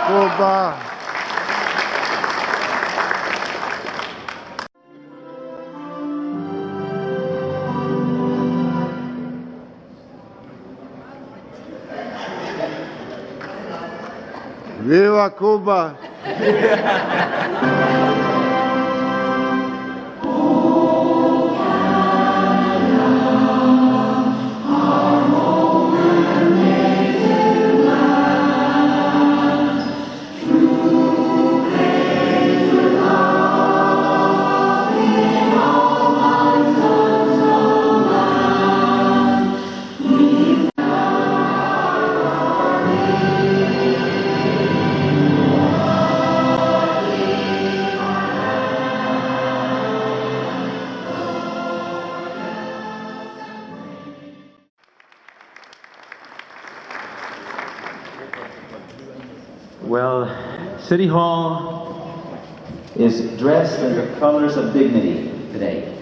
Cuba. Viva Cuba. Well, City Hall is dressed in the colors of dignity today.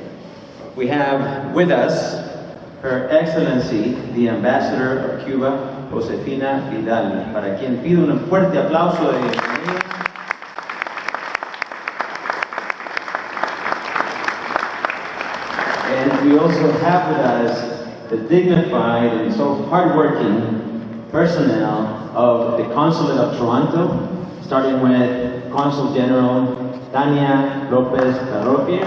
We have with us Her Excellency, the Ambassador of Cuba, Josefina Vidal, para quien pido un fuerte aplauso de bienvenida. And we also have with us the dignified and so hardworking personnel of the Consulate of Toronto, starting with Consul General Tania Lopez Garropie,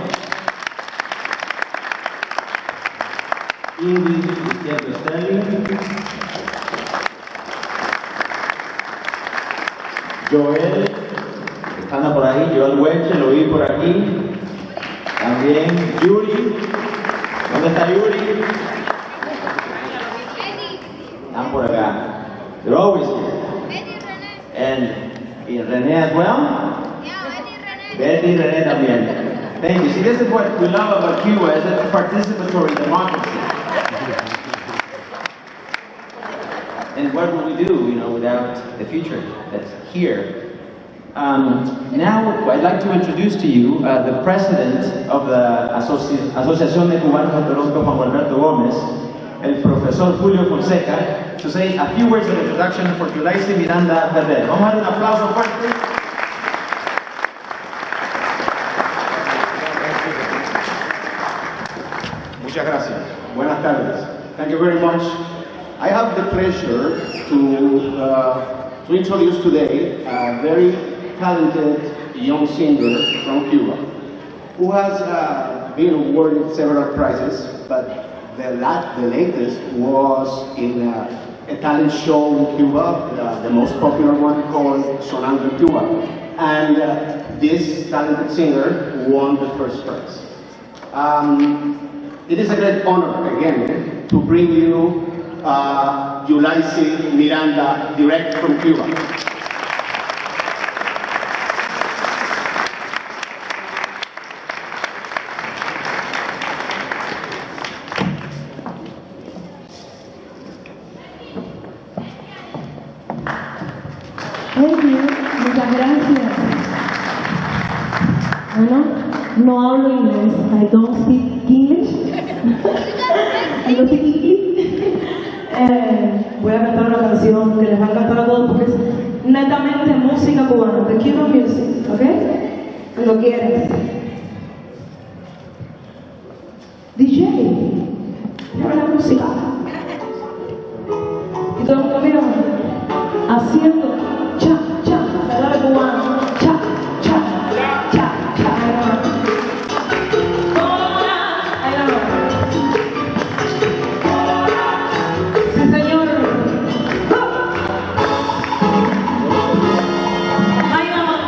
Ingrid Stelli, Joel, que anda por ahí, Joel Hueche, lo vi por aquí, también Yuri, ¿dónde está Yuri? Están por acá. They're always here. And René as well? Yeah, Betty and René también. Thank you. See, this is what we love about Cuba, is it's a participatory democracy. And what would we do, without the future that's here? Now, I'd like to introduce to you the president of the Asociación de Cubanos de Toronto, Juan Gualberto Gomez, el profesor Julio Fonseca, to say a few words of introduction for Yulaysi, Miranda, Ferrer. Vamos a dar un aplauso fuerte. Muchas gracias. Buenas tardes. Thank you very much. I have the pleasure to introduce today a very talented young singer from Cuba who has been awarded several prizes, but the latest was in a talent show in Cuba, the most popular one called Sonando, Cuba. And this talented singer won the first prize. It is a great honor, again, to bring you Yulaysi, Miranda, direct from Cuba. Thank you. Muchas gracias. Bueno, no hablo inglés. I don't speak English. I don't speak English. Voy a cantar una canción que les va a encantar a todos porque es netamente música cubana. The Cuban music, ¿ok? Cuando quieras. DJ, dame la música. Y todo el mundo mira haciendo cha, cha, la cubana, cha, cha, cha, cha, ahí la va. Sí, señor. Ahí la va.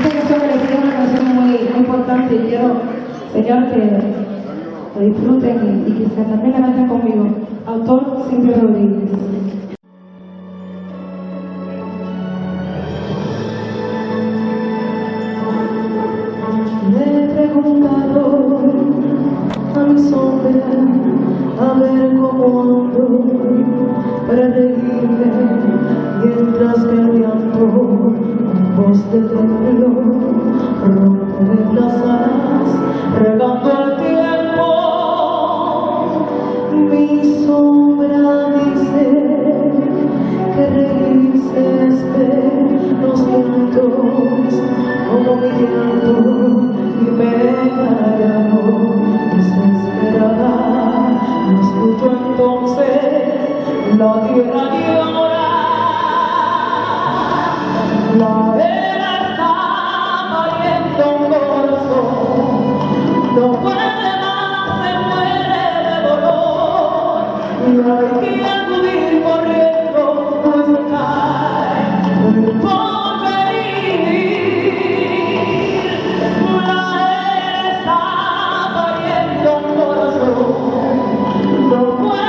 esta canción me parece una canción muy importante y quiero, señor, que lo disfruten y que también la canten conmigo. Autor Silvio Rodríguez. Me he preguntado a mi sombra a ver cómo ando para reírme mientras que el llanto con voz de templo rompe las alas regando el tiempo. Mi sombra dice que reírse es ver los llantos como mi llanto y me engaño desesperada. No escucho entonces la tierra llora, la arena está pariendo un corazón, no puede más, se muere de dolor, y hay que acudir corriendo, pues se cae el porvenir. La arena está pariendo un corazón, no puede.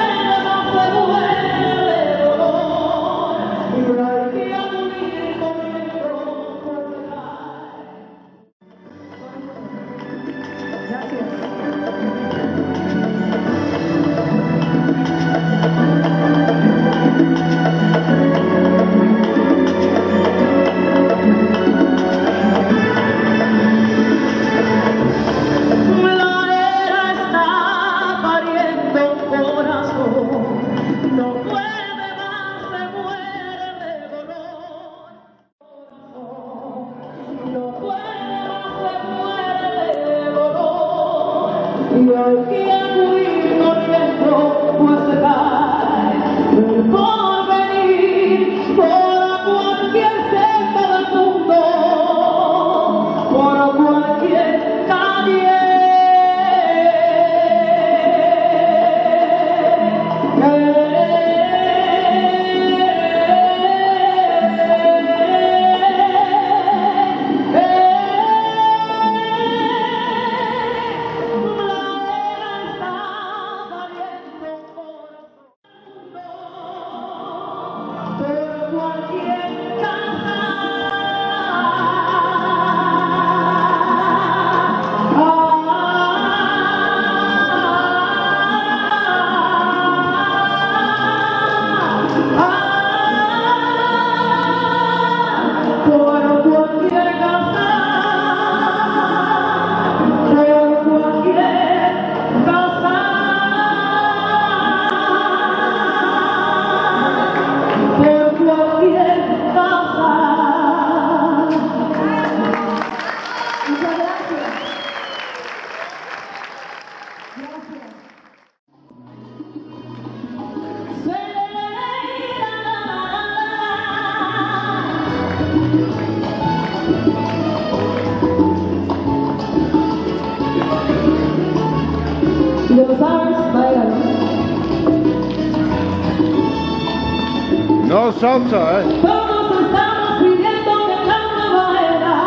No salsa, ¿eh? Todos estamos pidiendo que la nueva era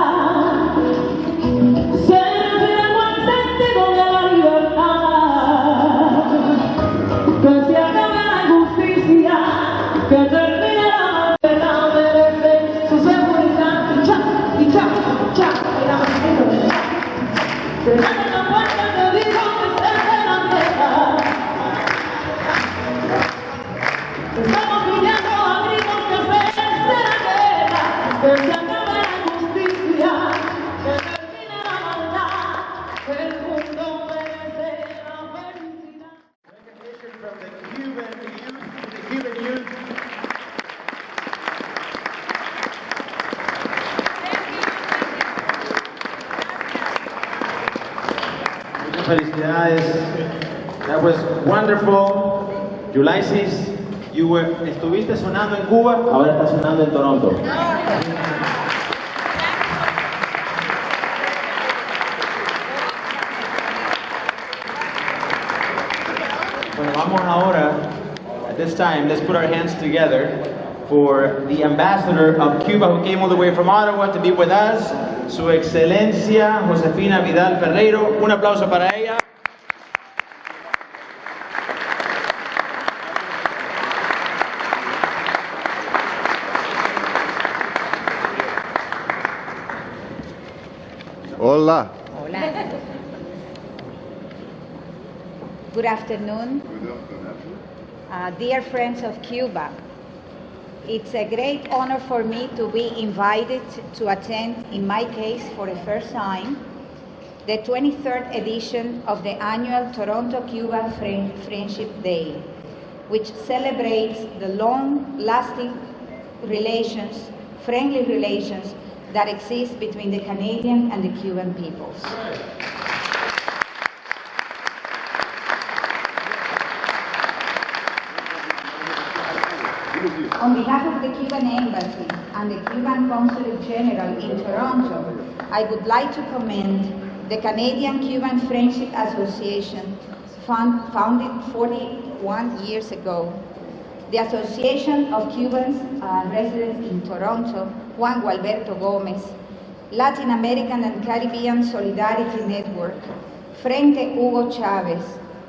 se refleje al sentido de la libertad, que se acabe la injusticia, que termine la maldad, merece su seguridad. Y cha, y cha, y la maldita. Se abre la puerta que dijo que se de la tierra. Estamos pidiendo a gritos que cese la guerra, que se acabe la injusticia, que termine la maldad, que el mundo merece la felicidad. Recognition from the Cuban youth. Muchas felicidades. That was wonderful. Yulaysi, estuviste sonando en Cuba, ahora estás sonando en Toronto. Bueno, vamos ahora, at this time, let's put our hands together for the ambassador of Cuba who came all the way from Ottawa to be with us. Su Excelencia Josefina Vidal Ferreiro. Un aplauso para ella. Hola. Hola. Good afternoon. Dear friends of Cuba, it's a great honor for me to be invited to attend, in my case for the first time, the 23rd edition of the annual Toronto-Cuba Friendship Day, which celebrates the long-lasting relations, friendly relations that exist between the Canadian and the Cuban peoples. On behalf of the Cuban Embassy and the Cuban Consulate General in Toronto, I would like to commend the Canadian-Cuban Friendship Association, founded 41 years ago, the Association of Cubans residents in Toronto, Juan Gualberto Gomez, Latin American and Caribbean Solidarity Network, Frente, Hugo, Chavez,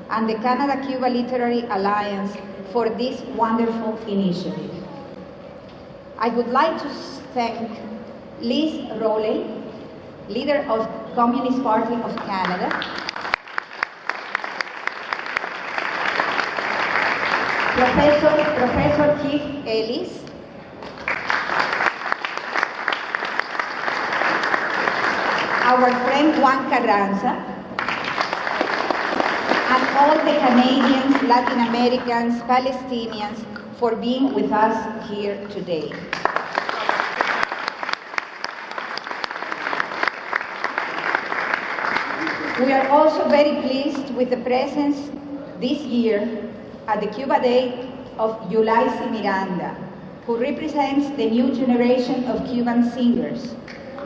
and the Canada-Cuba Literary Alliance for this wonderful initiative. I would like to thank Liz Rowley, leader of Communist Party of Canada, Professor Keith Ellis, our friend Juan Carranza, and all the Canadians, Latin Americans, Palestinians for being with us here today. We are also very pleased with the presence this year at the Cuba Day of Yulaysi Miranda, who represents the new generation of Cuban singers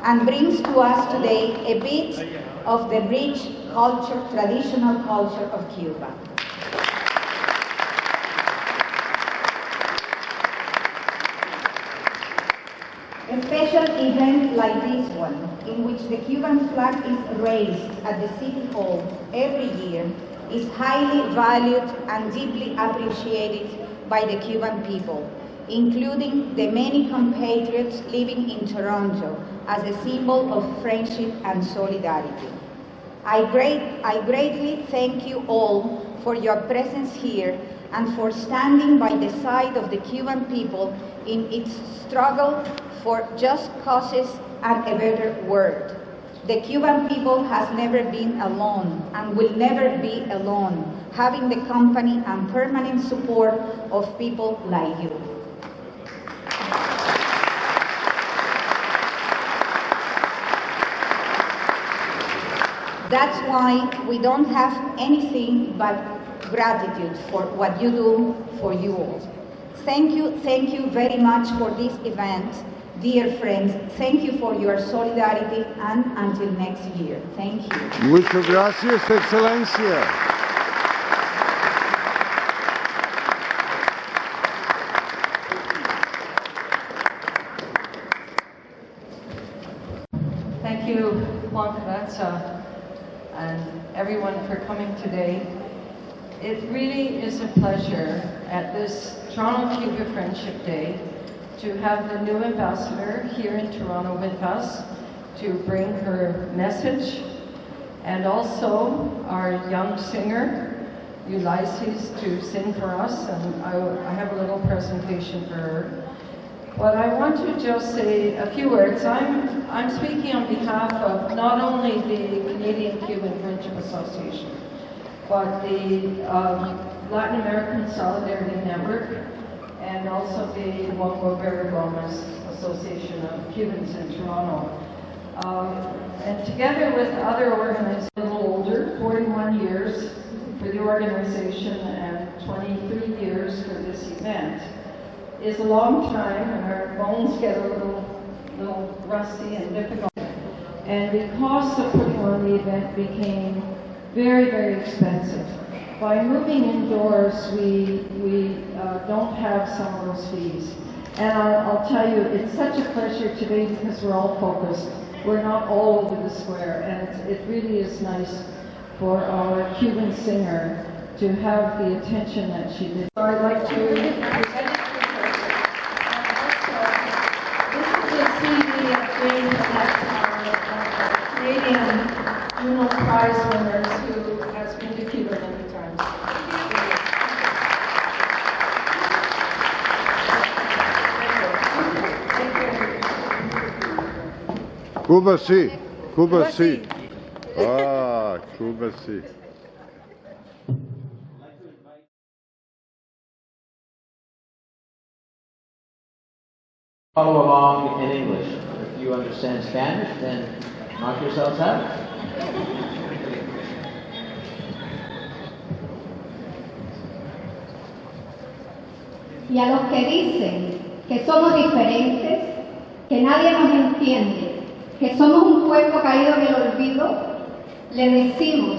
and brings to us today a bit of the rich culture, traditional culture of Cuba. A special event like this one, in which the Cuban flag is raised at the City Hall every year, is highly valued and deeply appreciated by the Cuban people, including the many compatriots living in Toronto, as a symbol of friendship and solidarity. I greatly thank you all for your presence here and for standing by the side of the Cuban people in its struggle for just causes and a better world. The Cuban people has never been alone and will never be alone, having the company and permanent support of people like you. That's why we don't have anything but gratitude for what you do for you all. Thank you very much for this event. Dear friends, thank you for your solidarity, and until next year. Thank you. Muchas gracias, Excelencia. Thank you, Juan Carranza, and everyone for coming today. It really is a pleasure at this Toronto-Cuba Friendship Day to have the new ambassador here in Toronto with us to bring her message, and also our young singer, Yulaysi, to sing for us, and I have a little presentation for her. But I want to just say a few words. I'm speaking on behalf of not only the Canadian-Cuban Friendship Association, but the Latin American Solidarity Network, and also the Gualberto Gomez Association of Cubans in Toronto. And together with other organizations, a little older, 41 years for the organization and 23 years for this event, is a long time, and our bones get a little rusty and difficult. And the cost of putting on the event became very, very expensive. By moving indoors, we don't have some of those fees. And I'll tell you, it's such a pleasure today because we're all focused. We're not all over the square, and it really is nice for our Cuban singer to have the attention that she did. So I'd like to present it to her. And also, this is a CD of James that our Canadian prize winners who has been to Cuba many times. Cuba sí, Cuba sí. Ah, Cuba sí. Follow along in English. If you understand Spanish, then knock yourselves out. Y a los que dicen que somos diferentes, que nadie nos entiende, que somos un pueblo caído en el olvido, le decimos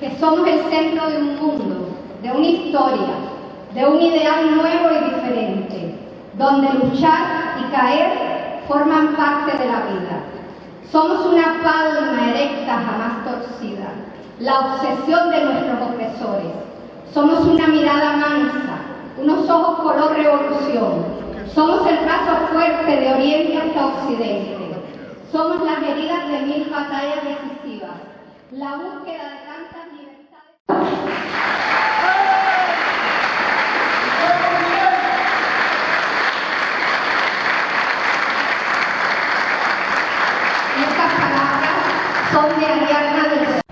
que somos el centro de un mundo, de una historia, de un ideal nuevo y diferente, donde luchar y caer forman parte de la vida. Somos una palma erecta jamás torcida, la obsesión de nuestros opresores. Somos una mirada mansa, unos ojos color revolución. Somos el brazo fuerte de oriente hasta occidente. Somos las heridas de 1000 batallas decisivas, la búsqueda de tantas libertades. Estas palabras son de Ariadna del Sur.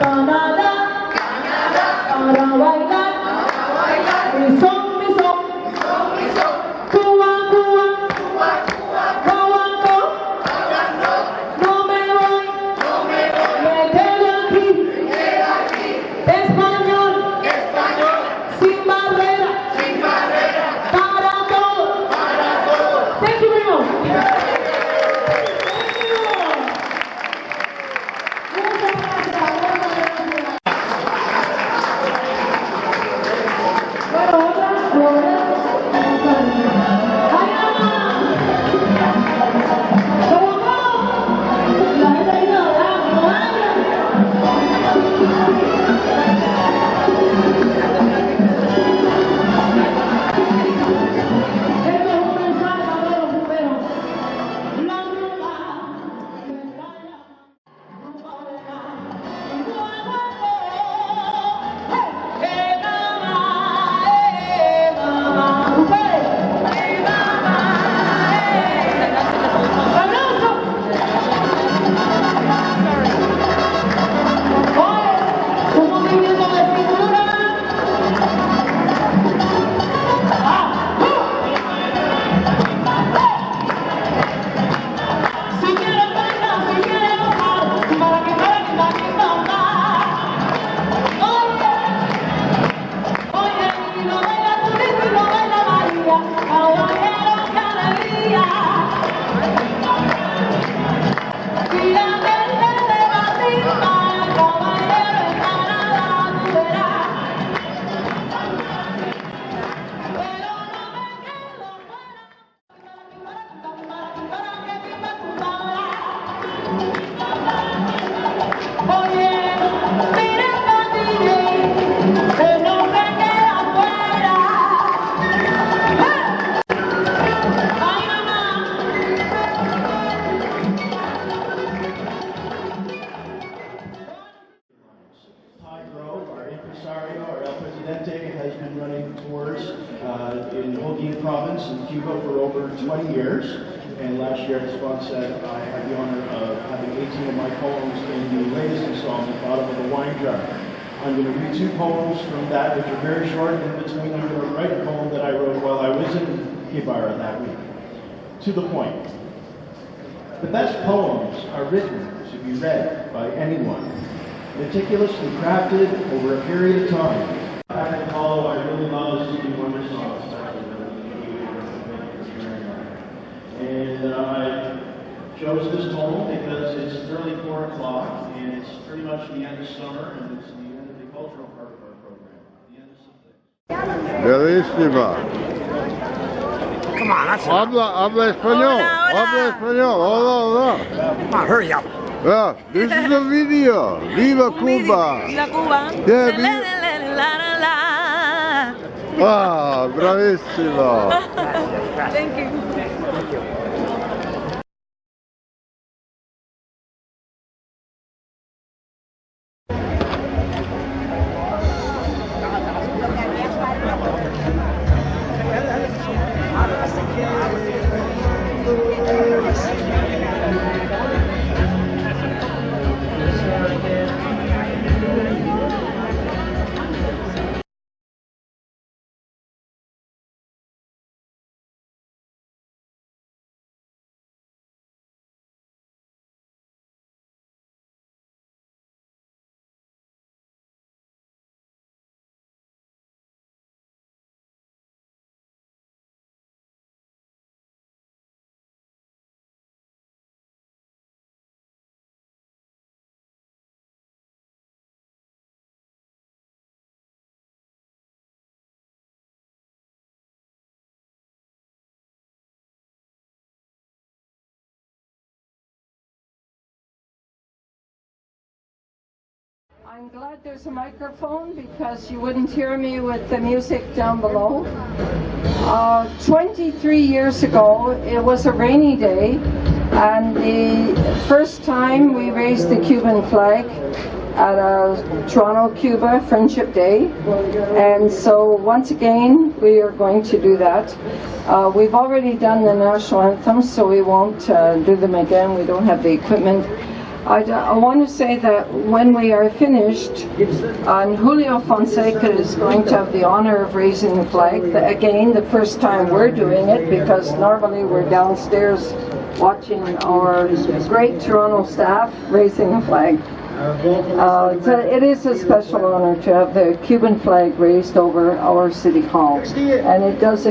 Canadá, para bailar, mi son, Cuba, Cuba, no me voy, me quedo aquí, español, sin barrera, para todos. Thank you very much. Has been running tours in Province in Cuba for over 20 years, and last year, as Juan said, I had the honor of having 18 of my poems in the latest installment, Bottom of the Wine Jar. I'm going to read 2 poems from that, which are very short. In between, I'm going to write a poem that I wrote while I was in Cuba that week. To the point. The best poems are written to be read by anyone, meticulously crafted over a period of time. I recall I really love Stevie Wonder songs, and I chose this poem because it's early 4 o'clock, and it's pretty much the end of summer, and it's the end of the cultural part of our program, the end of something. Bellissima. Come on, that's Habla español. Habla español. Hola. Come on, hurry up. Yeah, this is a video. Viva Cuba. Viva Cuba. Yeah, ah, bravissimo. Thank you. I'm glad there's a microphone because you wouldn't hear me with the music down below. 23 years ago, it was a rainy day, and the first time we raised the Cuban flag at a Toronto-Cuba Friendship Day, and so once again we are going to do that. We've already done the national anthem, so we won't do them again. We don't have the equipment. I want to say that when we are finished, Julio Fonseca is going to have the honor of raising the flag. Again, the first time we're doing it, because normally we're downstairs watching our great Toronto staff raising the flag. So it is a special honor to have the Cuban flag raised over our City Hall, and it does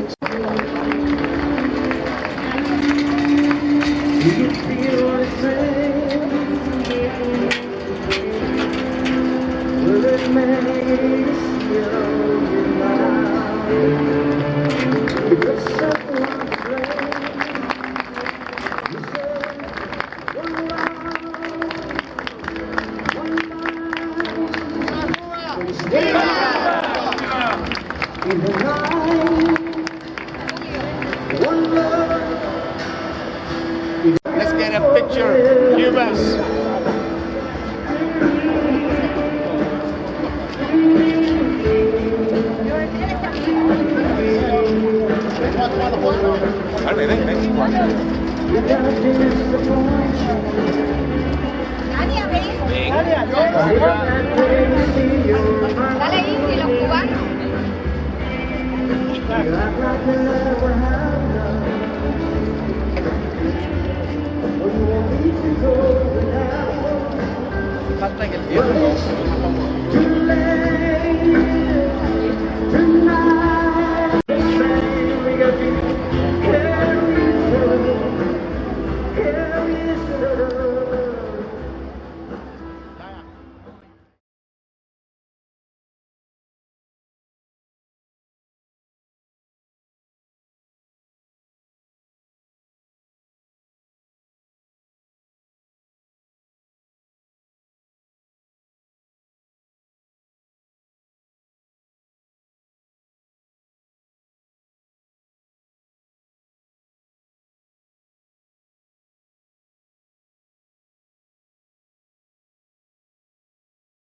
Let's get a picture, Cubans. Dale Inti, los cubanos. Falta en el tiempo.